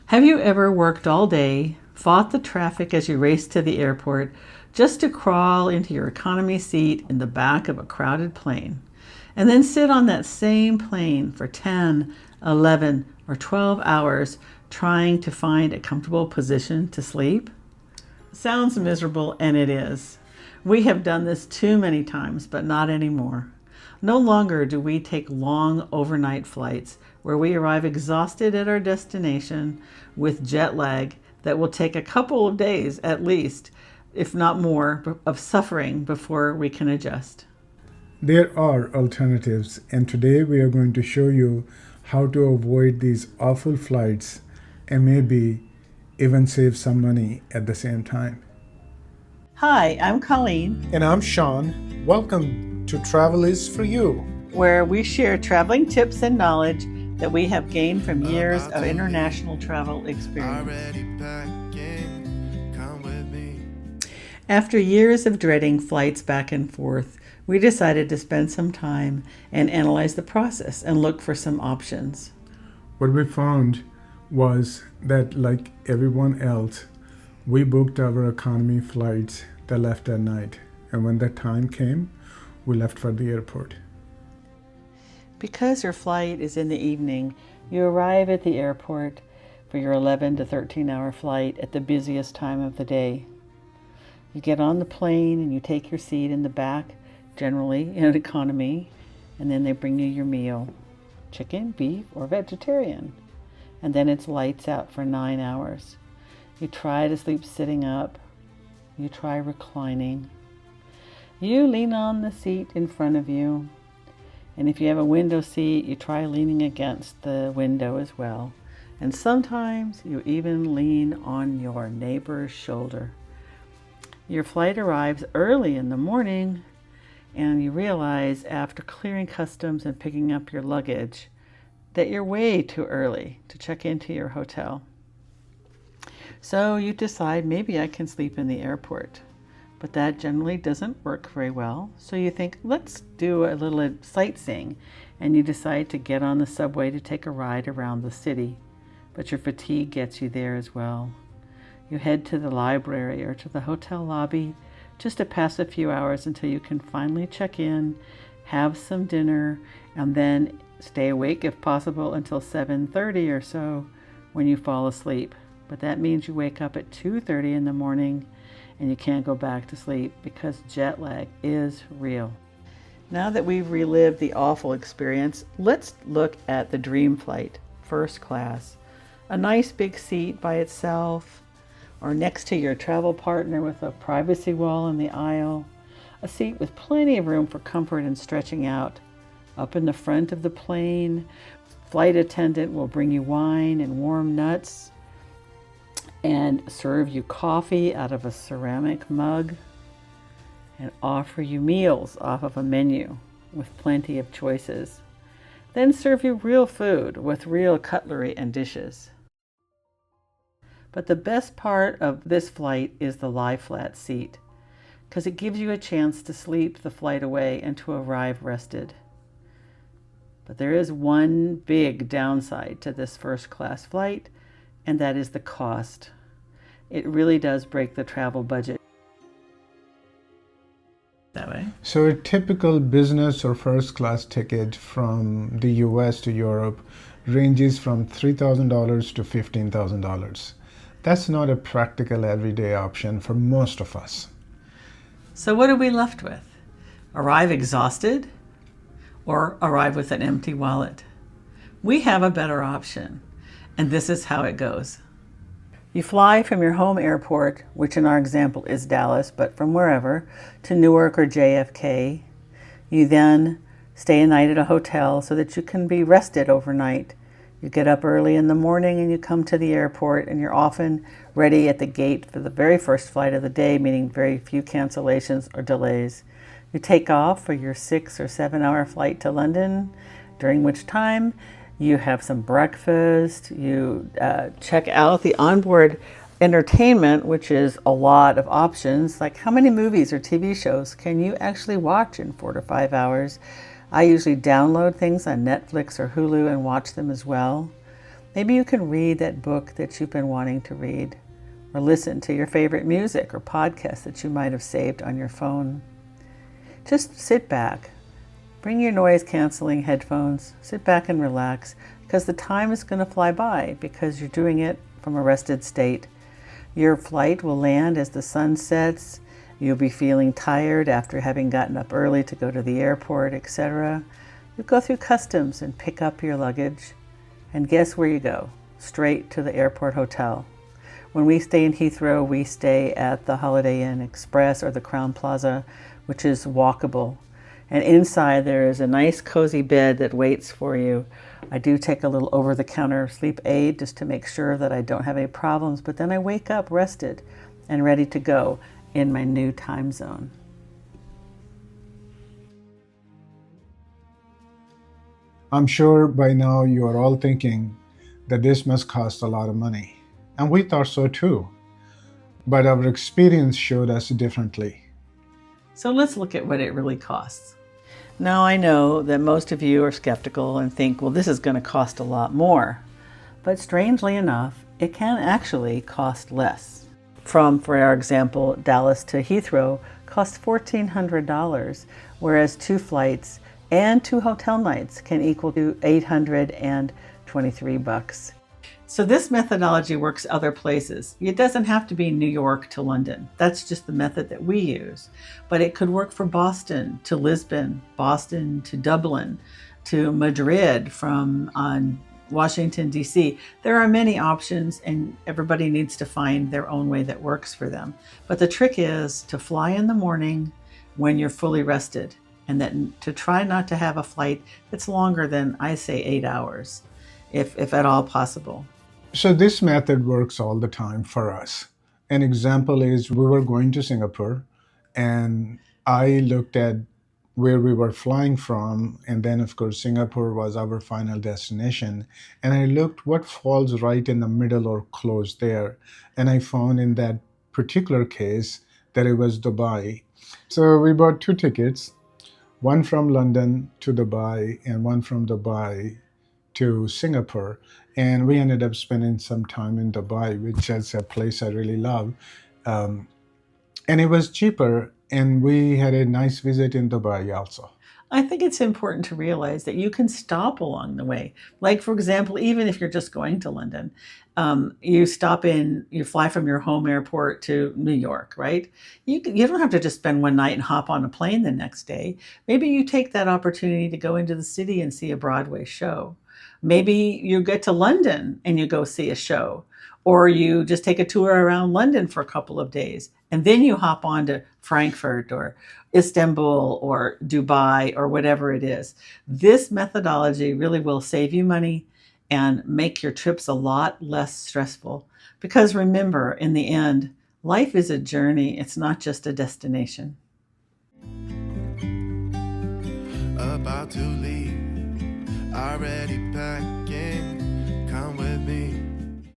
Have you ever worked all day, fought the traffic as you raced to the airport, just to crawl into your economy seat in the back of a crowded plane, and then sit on that same plane for 10, 11, or 12 hours trying to find a comfortable position to sleep? Sounds miserable, and it is. We have done this too many times, but not anymore. No longer do we take long overnight flights where we arrive exhausted at our destination with jet lag that will take a couple of days at least, if not more, of suffering before we can adjust. There are alternatives, and today we are going to show you how to avoid these awful flights and maybe even save some money at the same time. Hi, I'm Colleen, And I'm Shaan. Welcome to Travel is for You. where we share traveling tips and knowledge that we have gained from years of international travel experience. After years of dreading flights back and forth, we decided to spend some time and analyze the process and look for some options. What we found was that, like everyone else, we booked our economy flights that left at night. And when that time came, we left for the airport. Because your flight is in the evening, you arrive at the airport for your 11 to 13 hour flight at the busiest time of the day. You get on the plane and you take your seat in the back, generally in economy, and then they bring you your meal, chicken, beef, or vegetarian. And then it's lights out for 9 hours. You try to sleep sitting up. You try reclining. You lean on the seat in front of you. And if you have a window seat, you try leaning against the window as well. And sometimes you even lean on your neighbor's shoulder. Your flight arrives early in the morning, and you realize after clearing customs and picking up your luggage that you're way too early to check into your hotel. So you decide, maybe I can sleep in the airport. But that generally doesn't work very well. So you think, let's do a little sightseeing. And you decide to get on the subway to take a ride around the city. But your fatigue gets you there as well. You head to the library or to the hotel lobby just to pass a few hours until you can finally check in, have some dinner, and then stay awake if possible until 7:30 or so when you fall asleep. But that means you wake up at 2:30 in the morning and you can't go back to sleep because jet lag is real. Now that we've relived the awful experience, let's look at the dream flight, first class. A nice big seat by itself, or next to your travel partner with a privacy wall in the aisle, a seat with plenty of room for comfort and stretching out. Up in the front of the plane, flight attendant will bring you wine and warm nuts and serve you coffee out of a ceramic mug and offer you meals off of a menu with plenty of choices. Then serve you real food with real cutlery and dishes. But the best part of this flight is the lie flat seat, because it gives you a chance to sleep the flight away and to arrive rested. But there is one big downside to this first class flight, and that is the cost. It really does break the travel budget. That way. So a typical business or first class ticket from the US to Europe ranges from $3,000 to $15,000. That's not a practical everyday option for most of us. So what are we left with? Arrive exhausted or arrive with an empty wallet? We have a better option, and this is how it goes. You fly from your home airport, which in our example is Dallas, but from wherever, to Newark or JFK. You then stay a night at a hotel so that you can be rested overnight. You get up early in the morning and you come to the airport, and you're often ready at the gate for the very first flight of the day, meaning very few cancellations or delays. You take off for your 6 or 7 hour flight to London, during which time you have some breakfast, you check out the onboard entertainment, which is a lot of options. Like, how many movies or TV shows can you actually watch in 4 to 5 hours? I usually download things on Netflix or Hulu and watch them as well. Maybe you can read that book that you've been wanting to read, or listen to your favorite music or podcast that you might have saved on your phone. Just sit back. Bring your noise-canceling headphones. Sit back and relax, because the time is going to fly by because you're doing it from a rested state. Your flight will land as the sun sets. You'll be feeling tired after having gotten up early to go to the airport, etc. You'll go through customs and pick up your luggage. And guess where you go? Straight to the airport hotel. When we stay in Heathrow, we stay at the Holiday Inn Express or the Crown Plaza, which is walkable. And inside there is a nice cozy bed that waits for you. I do take a little over-the-counter sleep aid just to make sure that I don't have any problems, but then I wake up rested and ready to go in my new time zone. I'm sure by now you are all thinking that this must cost a lot of money. And we thought so too. But our experience showed us differently. So let's look at what it really costs. Now I know that most of you are skeptical and think, well, this is going to cost a lot more. But strangely enough, it can actually cost less. For our example, Dallas to Heathrow costs $1,400, whereas 2 flights and 2 hotel nights can equal to $823. So this methodology works other places. It doesn't have to be New York to London. That's just the method that we use. But it could work for Boston to Lisbon, Boston to Dublin, to Madrid from Washington, D.C. There are many options, and everybody needs to find their own way that works for them. But the trick is to fly in the morning when you're fully rested, and then to try not to have a flight that's longer than, I say, 8 hours, if at all possible. So this method works all the time for us. An example is we were going to Singapore, and I looked at where we were flying from, and then of course Singapore was our final destination, and I looked what falls right in the middle or close there, and I found in that particular case that it was Dubai. So we bought 2 tickets, one from London to Dubai and one from Dubai to Singapore, and we ended up spending some time in Dubai, which is a place I really love, and it was cheaper, and we had a nice visit in Dubai also. I think it's important to realize that you can stop along the way. Like, for example, even if you're just going to London, you fly from your home airport to New York, right? You don't have to just spend one night and hop on a plane the next day. Maybe you take that opportunity to go into the city and see a Broadway show. Maybe you get to London and you go see a show, or you just take a tour around London for a couple of days, and then you hop on to Frankfurt or Istanbul or Dubai or whatever it is. This methodology really will save you money and make your trips a lot less stressful. Because remember, in the end, life is a journey. It's not just a destination. About to leave, already packing